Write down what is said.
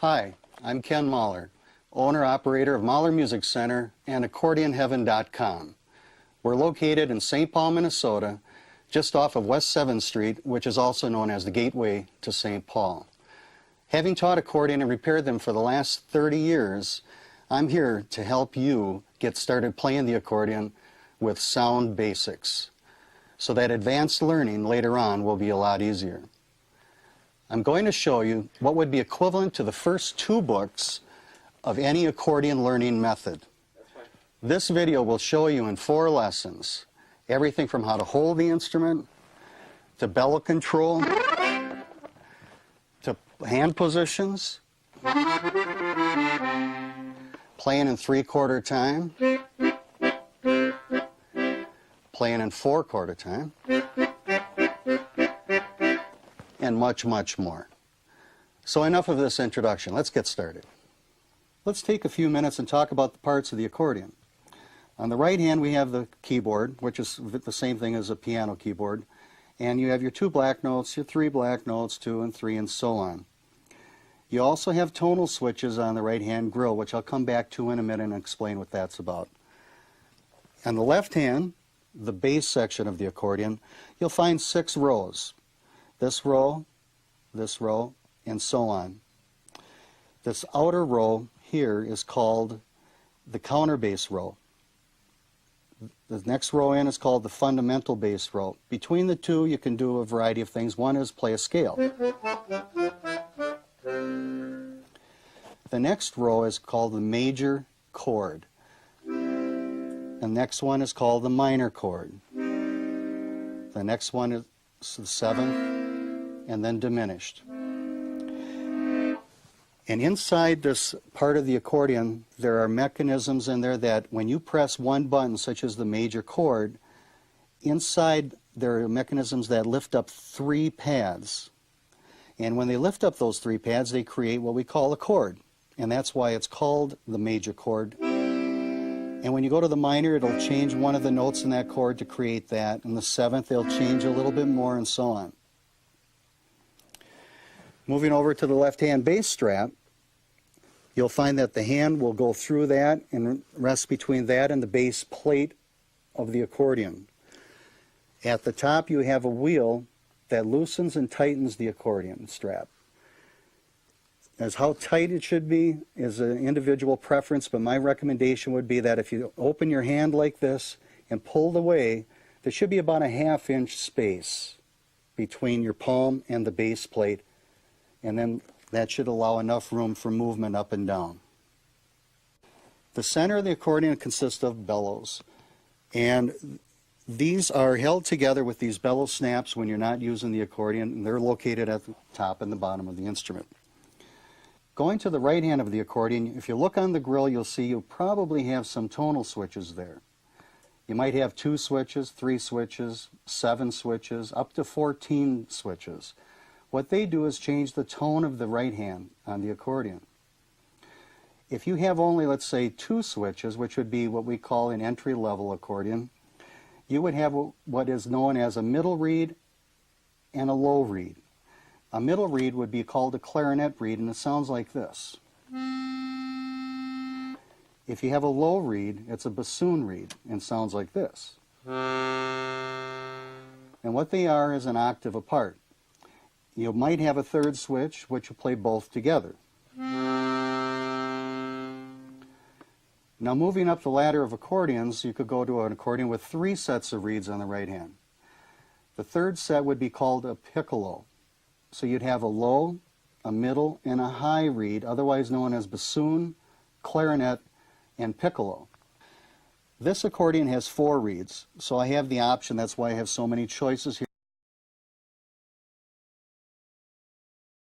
Hi, I'm Ken Mahler, owner-operator of Mahler Music Center and AccordionHeaven.com. We're located in St. Paul, Minnesota, just off of West 7th Street, which is also known as the Gateway to St. Paul. Having taught accordion and repaired them for the last 30 years, I'm here to help you get started playing the accordion with sound basics, so that advanced learning later on will be a lot easier. I'm going to show you what would be equivalent to the first 2 books of any accordion learning method. This video will show you in 4 lessons everything from how to hold the instrument, to bellow control, to hand positions, playing in 3/4 time, playing in 4/4 time, and much, much more. So enough of this introduction. Let's get started. Let's take a few minutes and talk about the parts of the accordion. On the right hand we have the keyboard, which is the same thing as a piano keyboard, and you have your 2 black notes, your 3 black notes, 2 and 3, and so on. You also have tonal switches on the right hand grill, which I'll come back to in a minute and explain what that's about. On the left hand, the bass section of the accordion, you'll find 6 rows. This row, and so on. This outer row here is called the counterbass row. The next row in is called the fundamental bass row. Between the two, you can do a variety of things. One is play a scale. The next row is called the major chord. The next one is called the minor chord. The next one is the 7th, and then diminished. And inside this part of the accordion, there are mechanisms in there that when you press one button, such as the major chord, inside there are mechanisms that lift up 3 pads. And when they lift up those 3 pads, they create what we call a chord. And that's why it's called the major chord. And when you go to the minor, it'll change one of the notes in that chord to create that. And the 7th, they'll change a little bit more, and so on. Moving over to the left-hand bass strap, you'll find that the hand will go through that and rest between that and the bass plate of the accordion. At the top, you have a wheel that loosens and tightens the accordion strap. As how tight it should be is an individual preference, but my recommendation would be that if you open your hand like this and pull it away, there should be about a 1/2 inch space between your palm and the bass plate, and then that should allow enough room for movement up and down. The center of the accordion consists of bellows, and these are held together with these bellow snaps when you're not using the accordion, and they're located at the top and the bottom of the instrument. Going to the right hand of the accordion, if you look on the grill, you'll see you probably have some tonal switches there. You might have 2 switches, 3 switches, 7 switches, up to 14 switches. What they do is change the tone of the right hand on the accordion. If you have only, let's say, 2 switches, which would be what we call an entry-level accordion, you would have what is known as a middle reed and a low reed. A middle reed would be called a clarinet reed, and it sounds like this. If you have a low reed, it's a bassoon reed, and sounds like this. And what they are is an octave apart. You might have a 3rd switch, which will play both together. Now, moving up the ladder of accordions, you could go to an accordion with 3 sets of reeds on the right hand. The 3rd set would be called a piccolo. So you'd have a low, a middle, and a high reed, otherwise known as bassoon, clarinet, and piccolo. This accordion has 4 reeds, so I have the option. That's why I have so many choices here.